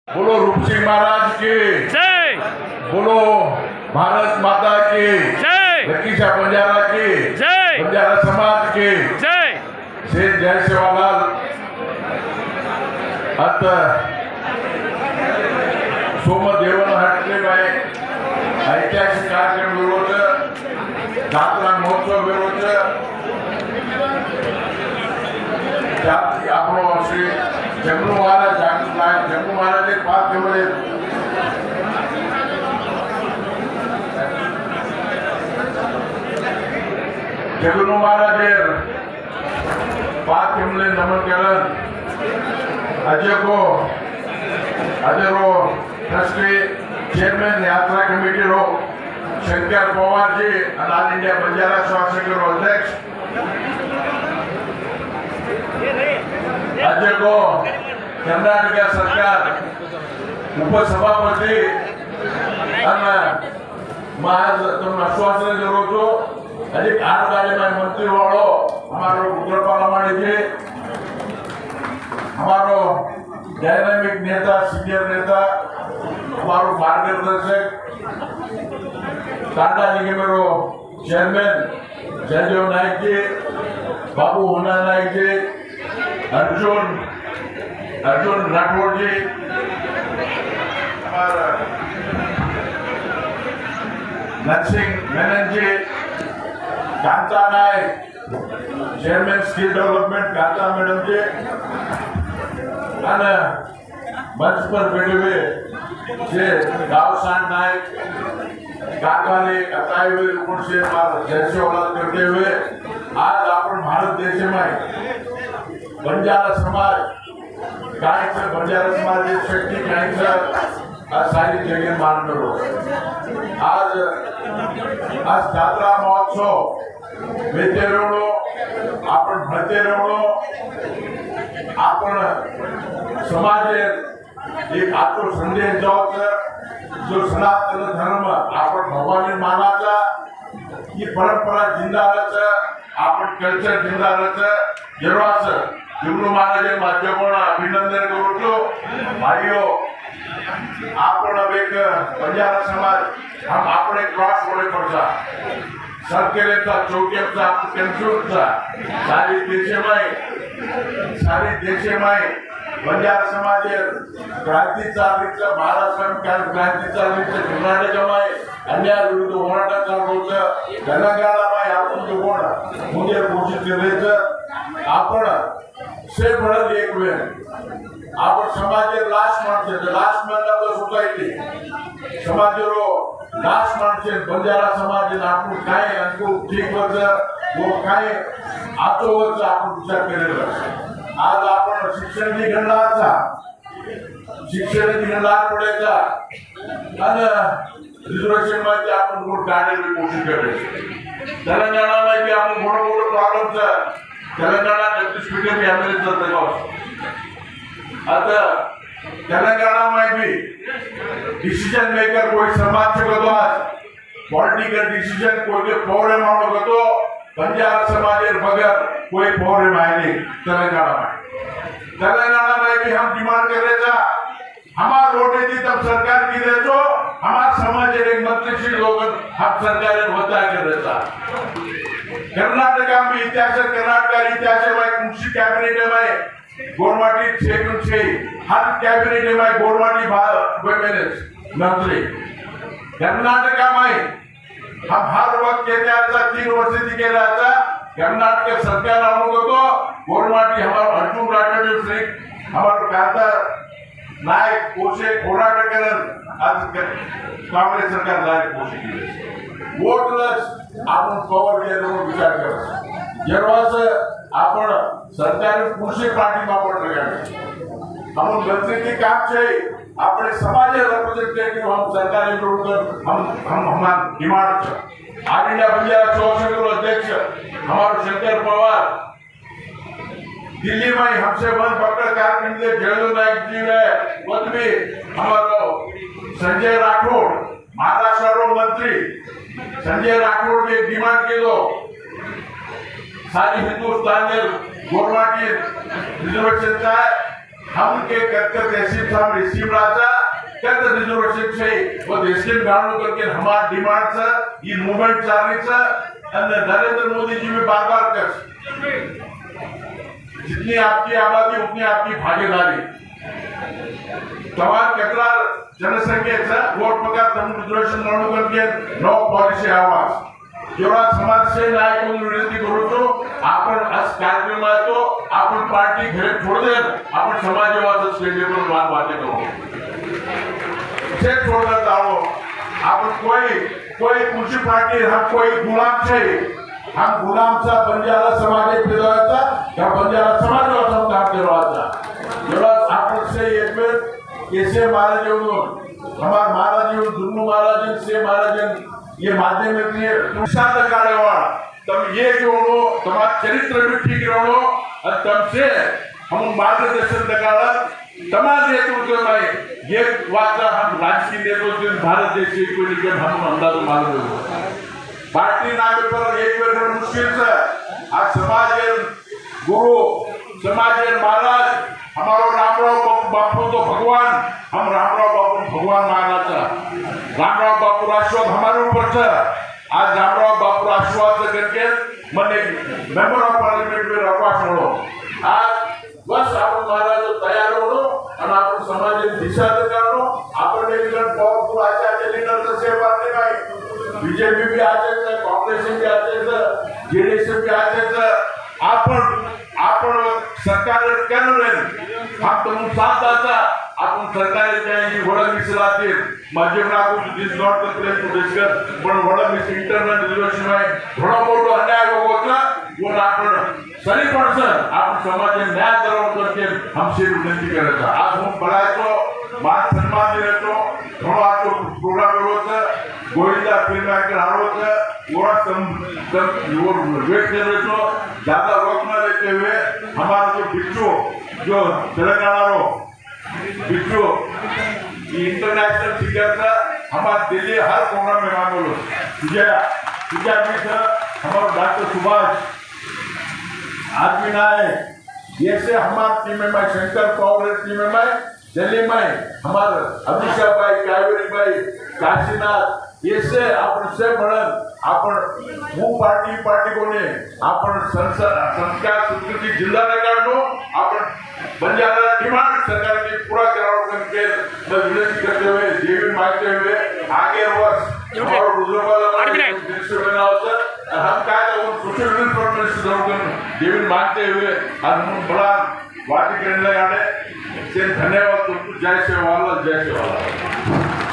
बोलो रूपसिंह महाराज की जय। बोलो भारत माता की जय। लकीशा बंजारा की जय। बंजारा समाज की जय। श्री जय सेवालाल आता सोमदेवन हटले बाय ऐतिहासिक कार्यक्रम विरोध जात्रा महोत्सव विरोध આપણો શ્રી જમનુ મહારાજ જાગૃત નાયક જમનુ મહારાજ એક વાત કેવળે जगनू महाराज बात केवळे नमन केलं अजय को अजरो ट्रस्टी चेयरमैन यात्रा committee row Shankar Pawar ji all India Banjara स्वास्थ्य रो अध्यक्ष अजय को कर्नाटक सरकार उपसभापति आश्वासन दिलो तो अधिक 8 गाड़ी मंत्री वालों हमारो रुद्रपाल जी हमारो डायनामिक नेता सीनियर नेता हमारो मार्गदर्शक टाटा निगमेरो चेयरमैन जयदेव नायक जी बाबू होना नायक जी अर्जुन राठौड़ जी हमारा Narsingh Menon ji Kanta Nayak chairman skill development Kanta madam ji અને મંચ પર બેઠે हुए જે गावसान नायक काकाने अकाई हुए उन से जैसे औलाद करते हुए आज आपण भारत देश में बंजारा समाज काय से बंजारा समाज शक्ति काय से सारी जगह मान करो आज जात्रा महोत्सव बेते रहो आपण भरते रहो आपण समाज एक आत्म संदेश जाओ जो सनातन धर्म आपण भगवान मानाचा ही परंपरा जिंदा आपण कल्चर जिंदा जरूर जगनू महाराज माध्यमों अभिनंदन करो भाइयों आपण एक बंजारा समाज हम अपने क्रॉस होने पड़ता सरकेचा चौक्याचा कन्फ्युजचा सारी देशमाय बंजारा समाज क्रांती चालवीचं महाराष्ट्र क्रांती चालवीचं कर्नाटकमाय अन्याय विरुद्ध होराटा चालू होतं तेलंगणामाय आपण जो कोण मुझे घोषित करायचं आपण से बढ़त एक वेळ आपण समाजे लास्ट मानते लास्ट मानला तो सोसायटी समाजेरो लास्ट मानते बंजारा समाज आपण काय अंकु ठीक होतं वो काय आतो होतं आपण विचार केलेला आज आपण शिक्षण निघणाचा शिक्षण निघणार पडायचा आणि रिझर्वेशन मध्ये आपण कोण काढायला कोशिश करायची तेलंगणा मध्ये आपण मोठं प्रॉब्लेम तेलंगणा जगदीश मीडियम यामध्ये चालतं आता तेलंगणा में भी डिसीजन मेकर कोई समाज से गतो आज पॉलिटिकल डिसीजन कोई के फौरे मानो गतो बंजारा समाजेर बगैर कोई फौरे मायने तेलंगाना में भी हम डिमांड कर रहे था हमार वोटे थी तब सरकार की दे तो हमार समाज एक मंत्री लोग हम सरकार होता कर रहे था कर्नाटक में इतिहास में मुंशी कैबिनेट में गोरमाटी सेकंड से हर कैबिनेट में गोरमाटी मंत्री कर्नाटक में हम हर वक्त कहते हैं 3 वर्ष दिखे रहता कर्नाटक सरकार को तो गोरमाटी हमारे अर्जुन राठौड़ से हमारे कांता नायक कोशे होराटा करन आज कांग्रेस सरकार नायक कोशे की वोटलस आपण कवर केलो विचार कर जरवास आपण सरकार कृषि पार्टी में आपण लगावे हम मंत्री की काम छे अपने समाज रिप्रेजेंटेटिव हम सरकारी विरुद्ध हम हमार डिमांड छे ऑल इंडिया बंजारा स्वास्थ्य अध्यक्ष हमारे शंकर पवार दिल्ली में हमसे वन पकड़ कार्यक्रम के जयदेव नायक जी है भी हमारा संजय राठौड़ महाराष्ट्र मंत्री संजय राठौड़ ने डिमांड की दो सारी हिंदुस्तान में गोरमाटी रिजर्वेशन का हम के करकर तहसील साहब रिसीव राजा कहते रिजर्वेशन से वो एसटीएम गाड़ू करके हमारा डिमांड से ये मूवमेंट चालू से नरेंद्र मोदी जी में बार-बार कर जितनी आपकी आबादी उतनी आपकी भागीदारी तमाम तक्रार जनसंख्येचा वोट पगार तम रिजर्वेशन म्हणून करके नो पॉलिसी आवाज जेव्हा समाजसेवी नायक म्हणून विनंती करतो आपण आज कार्यक्रमातो आपण पार्टी घरे छोड़ दे आपण समाजवाद स्टेजवर बातें करो से छोड़कर जाओ आपण कोई कुछ पार्टी हम कोई गुलाम छे हम गुलाम सा बंजारा समाज फिरवायचा या बंजारा समाजवाचा काम करवायचा जेव्हा आपण से एक वेळ कैसे महाराज हमारे महाराज दुन्नु महाराज से महाराज ये माध्यम निषाद काढ़ेवा तम ये जोड़ो तुम्हारा चरित्र भी ठीक रहो और तम से हम मार्गदर्शन दकाला तमाम नेतृत्व में ये वाचा हम राजकीय नेतृत्व भारत देश की कोई के हम अंदाज मालूम पार्टी नाम पर एक बार मुश्किल से आज समाज गुरु समाज महाराज हमारो रामराव बापू तो भगवान हम रामराव बापू भगवान माना था रामराव बापू आशीर्वाद हमारे ऊपर था आज रामराव बापू आशीर्वाद से करके मैंने मेंबर ऑफ पार्लियामेंट में रखवा छोड़ो आज बस आप महाराज तैयार हो और आप समाज दिशा दिखाओ आपण लीडर पावरफुल आचार्य लीडर तो से बात नहीं बीजेपी भी आते थे कांग्रेस भी आते थे जेडीएस भी आते थे आपण सरकार करेल हम तुम साथ आता आपण सरकार जाएंगे वड़ा मिसलाते मध्यमना को this not the place to discuss पण वड़ा मिस इंटरनल रिजर्वेशन में थोड़ा मोठो अन्याय होता वो आपण सही पर्सन आप समाज में न्याय कराव करके हमसे विनंती करायचा आज हम बघायचो मान सन्मान देतो थोडा आजो प्रोग्राम होता गोविंदा फिल्म एक्टर होता वो सम वेट कर रहे तो ज्यादा वक्त न लेते हुए हमारा जो बिट्टू जो तेलंगाना रो बिट्टू इंटरनेशनल फिगर था हमारे दिल्ली हर प्रोग्राम में मान बोलो तुझे भी था हमारा डॉक्टर सुभाष आदमी ना है ये से हमारे टीम में शंकर पावर टीम में दिल्ली में हमारे अभिषेक भाई कावेरी भाई काशीनाथ ये से अपन से बढ़न अपन वो पार्टी कोने अपन संस्कार संस्कृति जिंदा रखनो अपन बंजारा डिमांड सरकार की पूरा कराव करके विनती करते हुए देवी मांगते हुए आगे वर्ष और रुद्रबाला मिनिस्टर बना होता हम क्या सोशल वेलफेयर मिनिस्टर देवी मांगते हुए हम बड़ा वाटी करने लगा से धन्यवाद जय सेवाला जय सेवाला